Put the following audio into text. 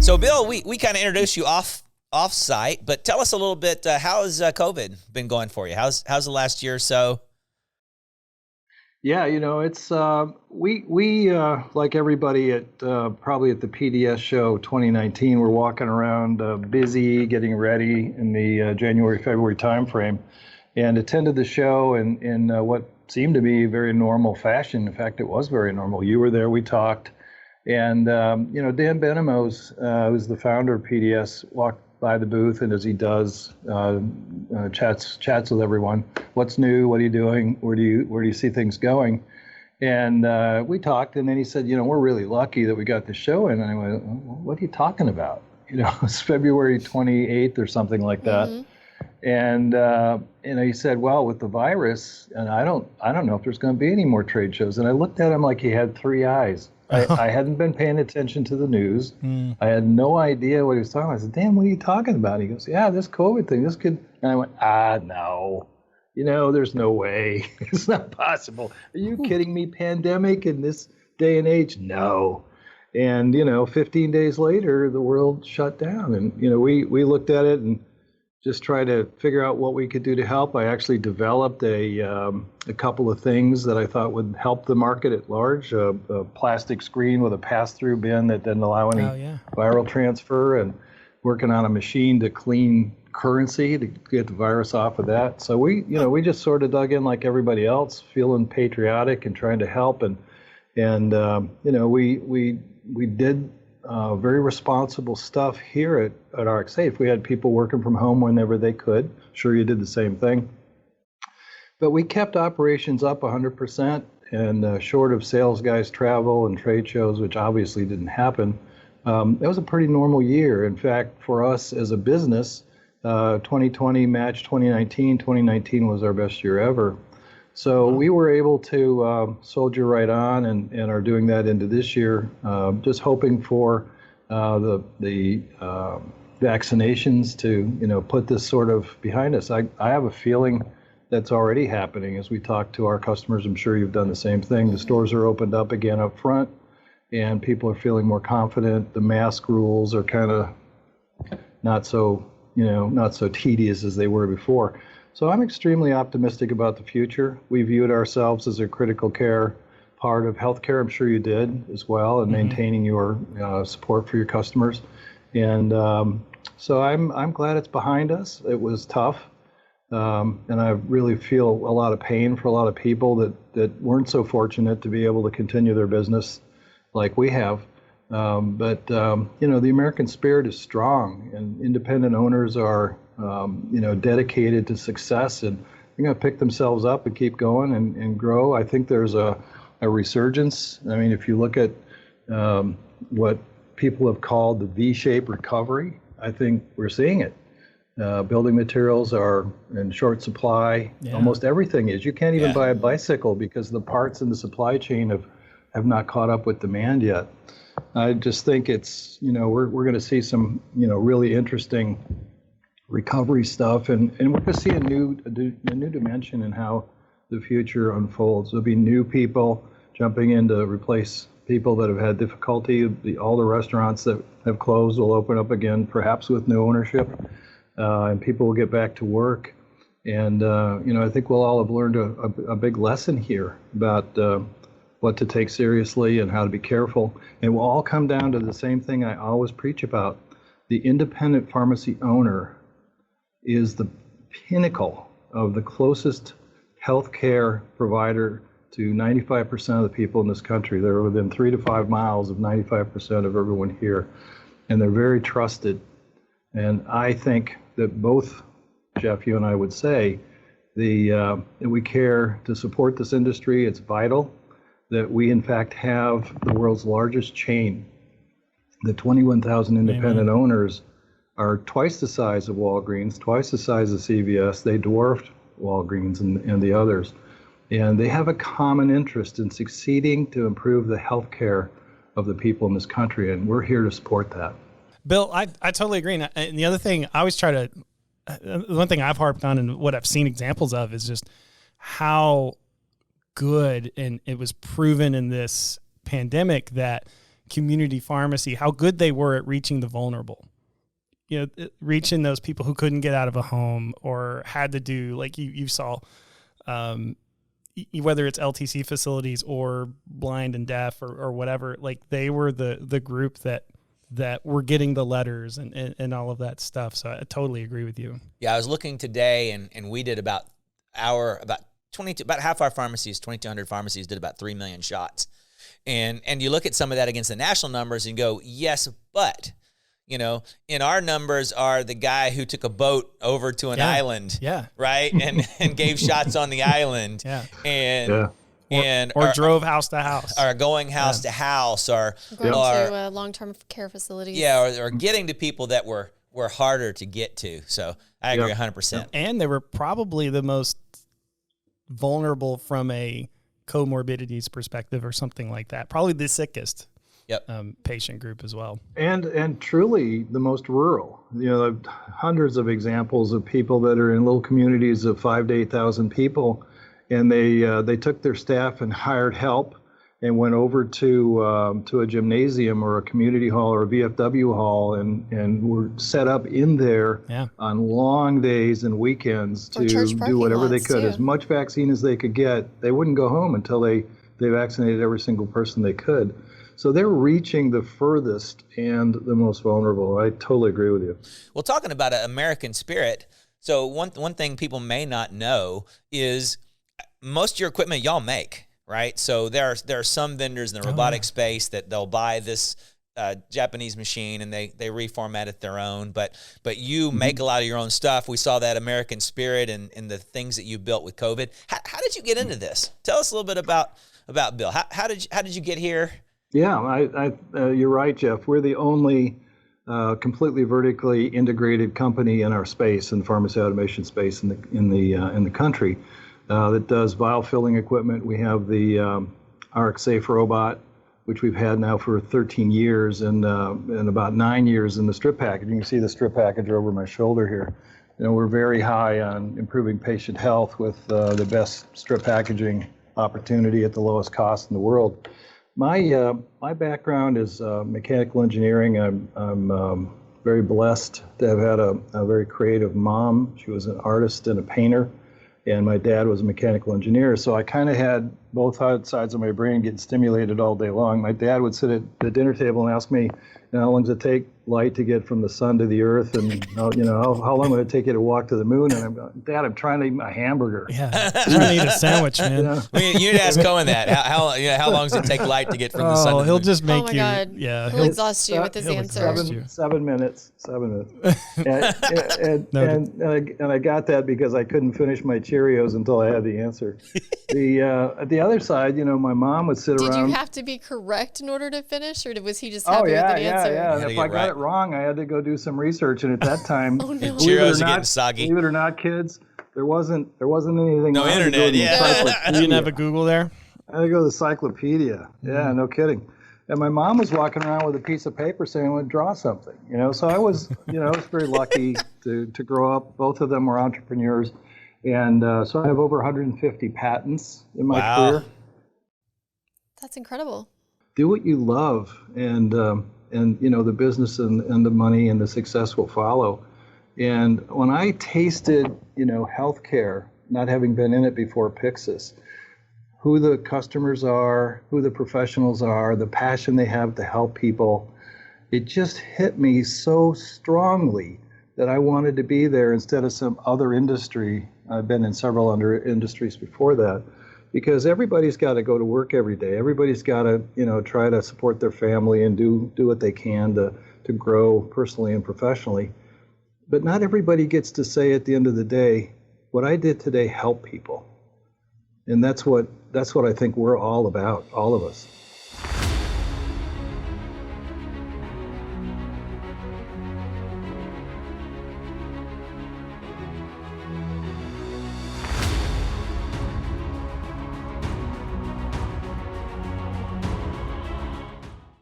So, Bill, we kind of introduced you off-site, but tell us a little bit, how has COVID been going for you? How's the last year or so? Yeah, it's we like everybody at probably at the PDS show 2019. We're walking around busy, getting ready in the January-February timeframe, and attended the show in what seemed to be very normal fashion. In fact, it was very normal. You were there, we talked, and Dan Benamos, who's the founder of PDS, walked by the booth, and as he does, chats with everyone. What's new? What are you doing? Where do you see things going? And we talked, and then he said, we're really lucky that we got the show in. And I went, what are you talking about? It's February 28th or something like that. Mm-hmm. And he said, well, with the virus, and I don't know if there's going to be any more trade shows. And I looked at him like he had three eyes. I hadn't been paying attention to the news. I had no idea what he was talking about. I said, Dan, what are you talking about? He goes, yeah, this COVID thing, this could. And I went, no, there's no way. It's not possible. Are you kidding me? Pandemic in this day and age? No. And, 15 days later, the world shut down. And, we looked at it and just tried to figure out what we could do to help. I actually developed a couple of things that I thought would help the market at large. A plastic screen with a pass-through bin that didn't allow any viral transfer, and working on a machine to clean currency to get the virus off of that. So we just sort of dug in like everybody else, feeling patriotic and trying to help. And we did very responsible stuff here at RxSafe. We had people working from home whenever they could. Sure, you did the same thing. But we kept operations up 100%, and short of sales guys travel and trade shows, which obviously didn't happen, it was a pretty normal year. In fact, for us as a business, 2020 matched 2019. 2019 was our best year ever. So we were able to soldier right on and are doing that into this year, just hoping for the vaccinations to put this sort of behind us. I have a feeling that's already happening as we talk to our customers. I'm sure you've done the same thing. The stores are opened up again up front, and people are feeling more confident. The mask rules are kind of not so tedious as they were before. So I'm extremely optimistic about the future. We viewed ourselves as a critical care part of healthcare. I'm sure you did as well, and maintaining your support for your customers. And so I'm glad it's behind us. It was tough, and I really feel a lot of pain for a lot of people that weren't so fortunate to be able to continue their business like we have. But the American spirit is strong, and independent owners are dedicated to success, and they're going to pick themselves up and keep going and grow. I think there's a resurgence. I mean, if you look at what people have called the V-shaped recovery, I think we're seeing it. Building materials are in short supply. Yeah. Almost everything is. You can't even buy a bicycle because the parts in the supply chain have not caught up with demand yet. I just think it's, we're going to see some, really interesting recovery stuff, and we're going to see a new dimension in how the future unfolds. There'll be new people jumping in to replace people that have had difficulty. All the restaurants that have closed will open up again, perhaps with new ownership, and people will get back to work. And I think we'll all have learned a big lesson here about what to take seriously and how to be careful. And it will all come down to the same thing I always preach about. The independent pharmacy owner is the pinnacle of the closest healthcare provider to 95% of the people in this country. They're within 3 to 5 miles of 95% of everyone here, and they're very trusted. And I think that both, Jeff, you and I would say, that we care to support this industry. It's vital that we, in fact, have the world's largest chain. The 21,000 independent owners are twice the size of Walgreens, twice the size of CVS. They dwarfed Walgreens and the others. And they have a common interest in succeeding to improve the health care of the people in this country, and we're here to support that. Bill, I totally agree. And the other thing I always try to, one thing I've harped on and what I've seen examples of is just how good, and it was proven in this pandemic, that community pharmacy, how good they were at reaching the vulnerable. Reaching those people who couldn't get out of a home or had to do, like you saw, whether it's LTC facilities or blind and deaf or whatever, like they were the group that were getting the letters and all of that stuff. So I totally agree with you. Yeah, I was looking today, and we did about half our pharmacies, 2,200 pharmacies, did about 3 million shots. And you look at some of that against the national numbers and go, yes, but in our numbers are the guy who took a boat over to an island, right, and gave shots on the island, or drove house to house, or going house to house, or going to long-term care facilities, or getting to people that were harder to get to. So I agree 100%. And they were probably the most vulnerable from a comorbidities perspective or something like that. Probably the sickest. Patient group as well, and truly the most rural. Hundreds of examples of people that are in little communities of 5,000 to 8,000 people, and they took their staff and hired help and went over to a gymnasium or a community hall or a VFW hall and were set up in there on long days and weekends to do whatever they could, as much vaccine as they could get. They wouldn't go home until they vaccinated every single person they could. So they're reaching the furthest and the most vulnerable. I totally agree with you. Well, talking about an American spirit, so one thing people may not know is most of your equipment y'all make, right? So there are some vendors in the robotic space that they'll buy this Japanese machine and they reformat it their own, but you make a lot of your own stuff. We saw that American spirit and the things that you built with COVID. How did you get into this? Tell us a little bit about Bill. How did you get here? Yeah, you're right, Jeff. We're the only completely vertically integrated company in our space, in the pharmacy automation space in the country, that does vial filling equipment. We have the RxSafe robot, which we've had now for 13 years, and about 9 years in the strip package. You can see the strip packager over my shoulder here. We're very high on improving patient health with the best strip packaging opportunity at the lowest cost in the world. My background is mechanical engineering. I'm very blessed to have had a very creative mom. She was an artist and a painter, and my dad was a mechanical engineer. So I kind of had both sides of my brain getting stimulated all day long. My dad would sit at the dinner table and ask me, how long does it take light to get from the sun to the earth, and how long would it take you to walk to the moon? And I'm going, Dad, I'm trying to eat my hamburger. Yeah, I'm trying to eat a sandwich, man. You'd ask Cohen that. How long does it take light to get from the sun to the moon? He'll just make you. God. Yeah, he'll exhaust you with his answer. 7 minutes. 7 minutes. and I got that because I couldn't finish my Cheerios until I had the answer. The other side, my mom would sit around. Did you have to be correct in order to finish, or was he just happy with an answer? Yeah. And if I got it wrong, I had to go do some research. And at that time, Cheerios are getting soggy. Believe it or not, kids, there wasn't anything. No internet. You didn't have a Google there. I had to go to the encyclopedia. Yeah, no kidding. And my mom was walking around with a piece of paper saying, "Well, draw something." So I was, I was very lucky to grow up. Both of them were entrepreneurs, and so I have over 150 patents in my career. That's incredible. Do what you love, and the business and the money and the success will follow. And when I tasted, healthcare, not having been in it before Pyxis, who the customers are, who the professionals are, the passion they have to help people, it just hit me so strongly that I wanted to be there instead of some other industry. I've been in several other industries before that, because everybody's got to go to work every day. Everybody's got to, try to support their family and do what they can to grow personally and professionally. But not everybody gets to say at the end of the day, what I did today helped people. And that's what I think we're all about, all of us.